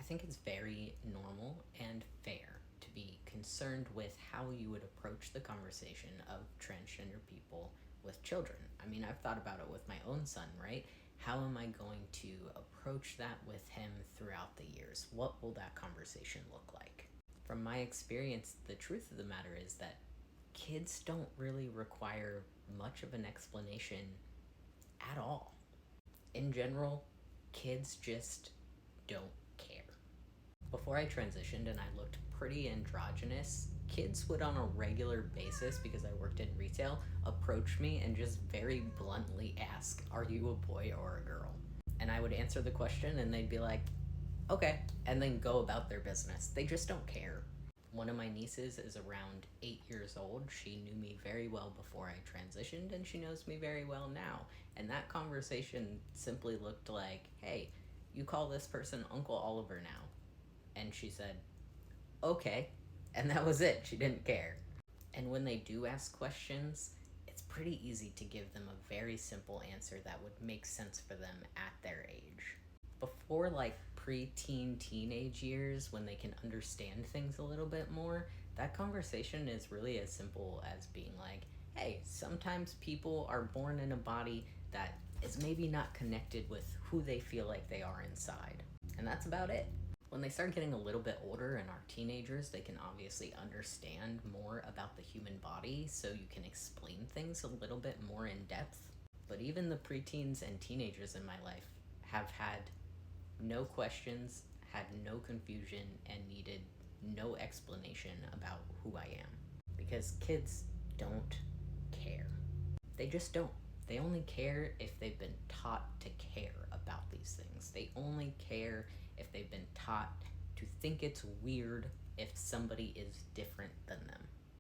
think it's very normal and fair to be concerned with how you would approach the conversation of transgender people with children. I mean, I've thought about it with my own son, right? How am I going to approach that with him throughout the years? What will that conversation look like? From my experience, the truth of the matter is that kids don't really require much of an explanation at all. In general, kids just don't care. Before I transitioned and I looked pretty androgynous, kids would on a regular basis, because I worked in retail, approach me and just very bluntly ask, "Are you a boy or a girl?" And I would answer the question and they'd be like, "Okay," and then go about their business. They just don't care. One of my nieces is around 8 years old. She knew me very well before I transitioned, and she knows me very well now. And that conversation simply looked like, "Hey, you call this person Uncle Oliver now." And she said, "Okay." And that was it. She didn't care. And when they do ask questions, it's pretty easy to give them a very simple answer that would make sense for them at their age. Before like pre-teen, teenage years, when they can understand things a little bit more, that conversation is really as simple as being like, "Hey, sometimes people are born in a body that is maybe not connected with who they feel like they are inside." And that's about it. When they start getting a little bit older and are teenagers, they can obviously understand more about the human body, so you can explain things a little bit more in depth. But even the preteens and teenagers in my life have had no questions, had no confusion, and needed no explanation about who I am. Because kids don't care. They just don't. They only care if they've been taught to care about these things. They only care if they've been taught to think it's weird if somebody is different